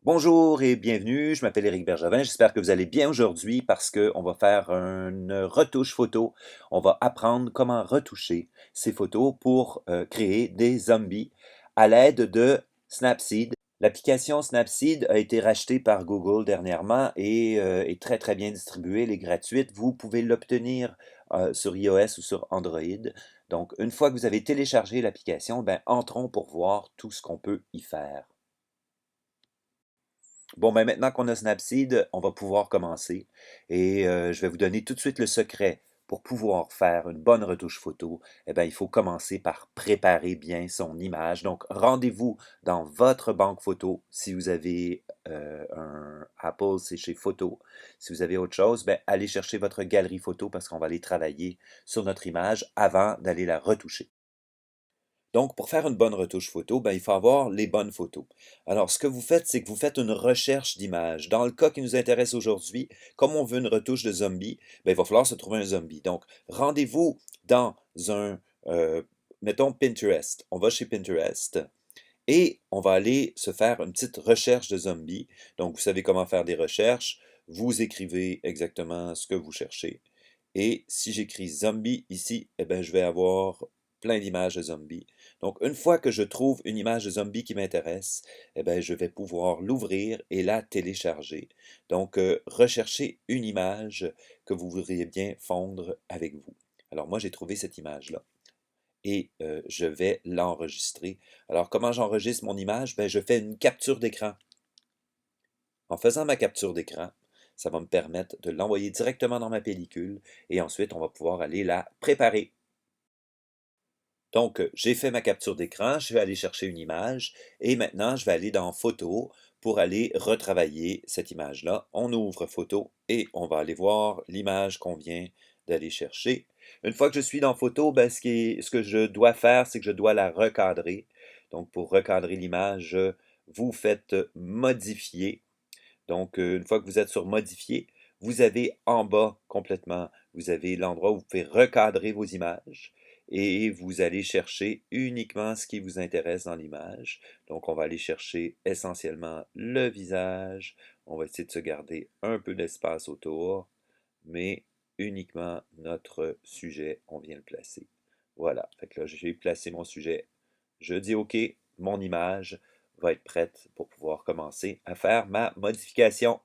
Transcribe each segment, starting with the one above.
Bonjour et bienvenue, je m'appelle Éric Bergevin, j'espère que vous allez bien aujourd'hui parce qu'on va faire une retouche photo. On va apprendre comment retoucher ces photos pour créer des zombies à l'aide de Snapseed. L'application Snapseed a été rachetée par Google dernièrement et est très très bien distribuée, elle est gratuite. Vous pouvez l'obtenir sur iOS ou sur Android. Donc une fois que vous avez téléchargé l'application, entrons pour voir tout ce qu'on peut y faire. Bon, maintenant qu'on a Snapseed, on va pouvoir commencer et je vais vous donner tout de suite le secret. Pour pouvoir faire une bonne retouche photo, il faut commencer par préparer bien son image. Donc, rendez-vous dans votre banque photo. Si vous avez un Apple, c'est chez Photo. Si vous avez autre chose, allez chercher votre galerie photo parce qu'on va aller travailler sur notre image avant d'aller la retoucher. Donc, pour faire une bonne retouche photo, il faut avoir les bonnes photos. Alors, ce que vous faites, c'est que vous faites une recherche d'images. Dans le cas qui nous intéresse aujourd'hui, comme on veut une retouche de zombie, il va falloir se trouver un zombie. Donc, rendez-vous dans un, euh, mettons, Pinterest. On va chez Pinterest et on va aller se faire une petite recherche de zombies. Donc, vous savez comment faire des recherches. Vous écrivez exactement ce que vous cherchez. Et si j'écris zombie ici, je vais avoir plein d'images de zombies. Donc, une fois que je trouve une image de zombie qui m'intéresse, je vais pouvoir l'ouvrir et la télécharger. Donc, recherchez une image que vous voudriez bien fondre avec vous. Alors, moi, j'ai trouvé cette image-là et je vais l'enregistrer. Alors, comment j'enregistre mon image? Je fais une capture d'écran. En faisant ma capture d'écran, ça va me permettre de l'envoyer directement dans ma pellicule et ensuite, on va pouvoir aller la préparer. Donc, j'ai fait ma capture d'écran, je vais aller chercher une image et maintenant, je vais aller dans Photo pour aller retravailler cette image-là. On ouvre Photo et on va aller voir l'image qu'on vient d'aller chercher. Une fois que je suis dans Photo, ce que je dois faire, c'est que je dois la recadrer. Donc, pour recadrer l'image, vous faites Modifier. Donc, une fois que vous êtes sur Modifier, vous avez en bas complètement, vous avez l'endroit où vous pouvez recadrer vos images et vous allez chercher uniquement ce qui vous intéresse dans l'image. Donc, on va aller chercher essentiellement le visage. On va essayer de se garder un peu d'espace autour, mais uniquement notre sujet, on vient le placer. Voilà. Fait que là, j'ai placé mon sujet. Je dis OK, mon image va être prête pour pouvoir commencer à faire ma modification.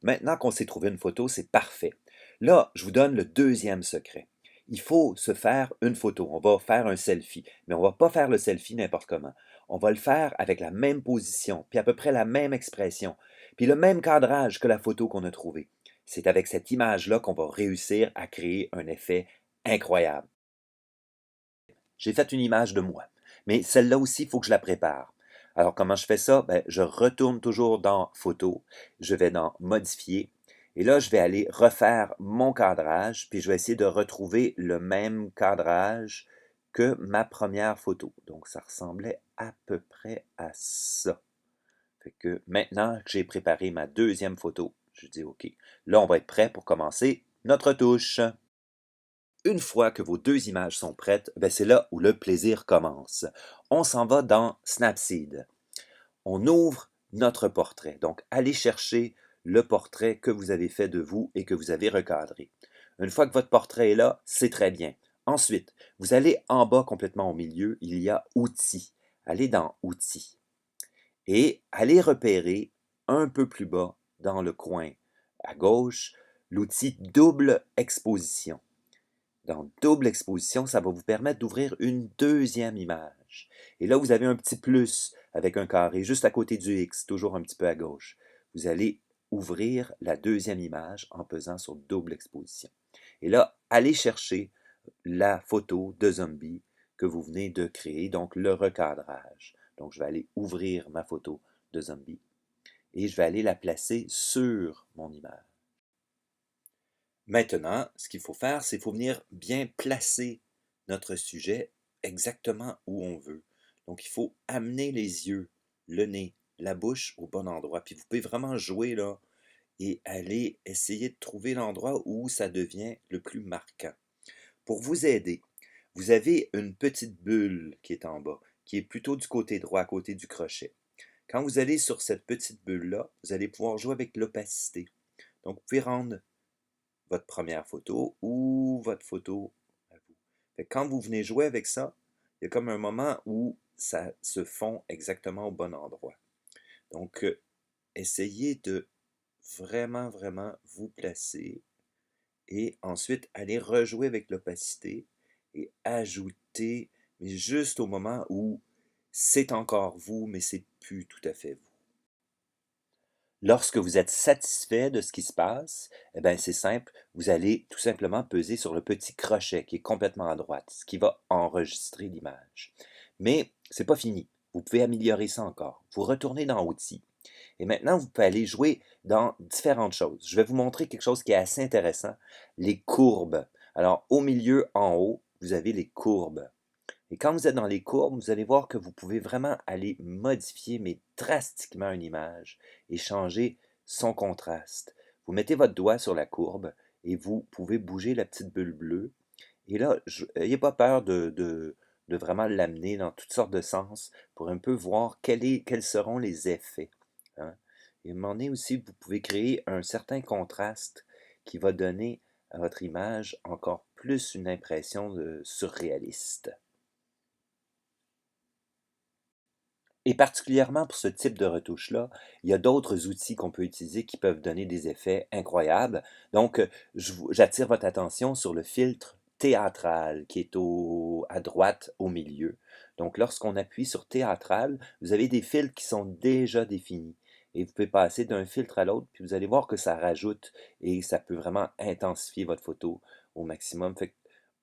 Maintenant qu'on s'est trouvé une photo, c'est parfait. Là, je vous donne le deuxième secret. Il faut se faire une photo. On va faire un selfie, mais on ne va pas faire le selfie n'importe comment. On va le faire avec la même position, puis à peu près la même expression, puis le même cadrage que la photo qu'on a trouvée. C'est avec cette image-là qu'on va réussir à créer un effet incroyable. J'ai fait une image de moi, mais celle-là aussi, il faut que je la prépare. Alors, comment je fais ça? Je retourne toujours dans Photo, je vais dans Modifier, et là, je vais aller refaire mon cadrage, puis je vais essayer de retrouver le même cadrage que ma première photo. Donc, ça ressemblait à peu près à ça. Fait que maintenant que j'ai préparé ma deuxième photo, je dis OK. Là, on va être prêt pour commencer notre touche. Une fois que vos deux images sont prêtes, c'est là où le plaisir commence. On s'en va dans Snapseed. On ouvre notre portrait. Donc, allez chercher le portrait que vous avez fait de vous et que vous avez recadré. Une fois que votre portrait est là, c'est très bien. Ensuite, vous allez en bas complètement au milieu, il y a Outils. Allez dans Outils et allez repérer un peu plus bas dans le coin à gauche l'outil Double Exposition. Dans double exposition, ça va vous permettre d'ouvrir une deuxième image. Et là, vous avez un petit plus avec un carré juste à côté du X, toujours un petit peu à gauche. Vous allez ouvrir la deuxième image en pesant sur double exposition. Et là, allez chercher la photo de zombie que vous venez de créer, donc le recadrage. Donc, je vais aller ouvrir ma photo de zombie et je vais aller la placer sur mon image. Maintenant, ce qu'il faut faire, c'est qu'il faut venir bien placer notre sujet exactement où on veut. Donc, il faut amener les yeux, le nez, la bouche au bon endroit. Puis vous pouvez vraiment jouer là et aller essayer de trouver l'endroit où ça devient le plus marquant. Pour vous aider, vous avez une petite bulle qui est en bas. qui est plutôt du côté droit, à côté du crochet. Quand vous allez sur cette petite bulle-là, vous allez pouvoir jouer avec l'opacité. Donc, vous pouvez rendre votre première photo ou votre photo à vous. Fait que quand vous venez jouer avec ça, il y a comme un moment où ça se fond exactement au bon endroit. Donc, essayez de vraiment, vraiment vous placer et ensuite aller rejouer avec l'opacité et ajouter, mais juste au moment où c'est encore vous, mais c'est plus tout à fait vous. Lorsque vous êtes satisfait de ce qui se passe, eh bien, c'est simple, vous allez tout simplement peser sur le petit crochet qui est complètement à droite, ce qui va enregistrer l'image. Mais c'est pas fini. Vous pouvez améliorer ça encore. Vous retournez dans Outils. Et maintenant, vous pouvez aller jouer dans différentes choses. Je vais vous montrer quelque chose qui est assez intéressant, les courbes. Alors, au milieu, en haut, vous avez les courbes. Et quand vous êtes dans les courbes, vous allez voir que vous pouvez vraiment aller modifier, mais drastiquement, une image et changer son contraste. Vous mettez votre doigt sur la courbe et vous pouvez bouger la petite bulle bleue. Et là, n'ayez pas peur de vraiment l'amener dans toutes sortes de sens pour un peu voir quels seront les effets. Hein. Et à un moment donné aussi, vous pouvez créer un certain contraste qui va donner à votre image encore plus une impression de surréaliste. Et particulièrement pour ce type de retouche-là, il y a d'autres outils qu'on peut utiliser qui peuvent donner des effets incroyables. Donc, j'attire votre attention sur le filtre théâtral qui est à droite au milieu. Donc, lorsqu'on appuie sur théâtral, vous avez des filtres qui sont déjà définis. Et vous pouvez passer d'un filtre à l'autre, puis vous allez voir que ça rajoute et ça peut vraiment intensifier votre photo au maximum. Fait que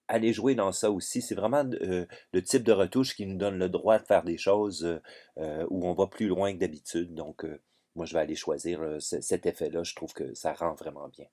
aller jouer dans ça aussi. C'est vraiment le type de retouche qui nous donne le droit de faire des choses où on va plus loin que d'habitude. Donc, moi, je vais aller choisir cet effet-là. Je trouve que ça rend vraiment bien.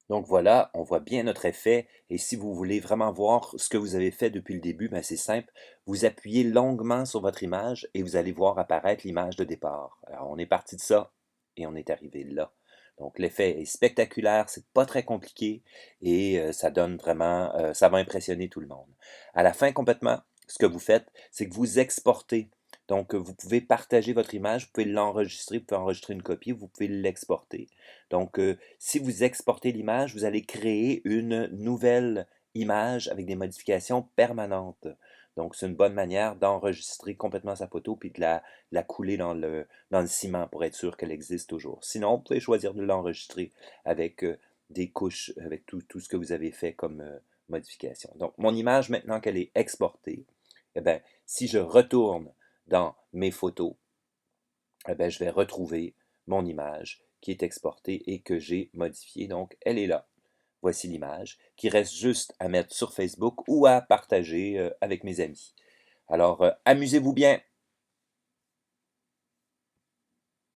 Donc voilà, on voit bien notre effet. Et si vous voulez vraiment voir ce que vous avez fait depuis le début, ben c'est simple. Vous appuyez longuement sur votre image et vous allez voir apparaître l'image de départ. Alors, on est parti de ça et on est arrivé là. Donc l'effet est spectaculaire, c'est pas très compliqué et ça donne vraiment, ça va impressionner tout le monde. À la fin complètement, ce que vous faites, c'est que vous exportez. Donc vous pouvez partager votre image, vous pouvez l'enregistrer, vous pouvez enregistrer une copie, vous pouvez l'exporter. Donc si vous exportez l'image, vous allez créer une nouvelle image avec des modifications permanentes. Donc, c'est une bonne manière d'enregistrer complètement sa photo puis de la couler dans le ciment pour être sûr qu'elle existe toujours. Sinon, vous pouvez choisir de l'enregistrer avec des couches, avec tout ce que vous avez fait comme modification. Donc, mon image, maintenant qu'elle est exportée, eh bien, si je retourne dans mes photos, eh bien, je vais retrouver mon image qui est exportée et que j'ai modifiée. Donc, elle est là. Voici l'image qui reste juste à mettre sur Facebook ou à partager avec mes amis. Alors, amusez-vous bien.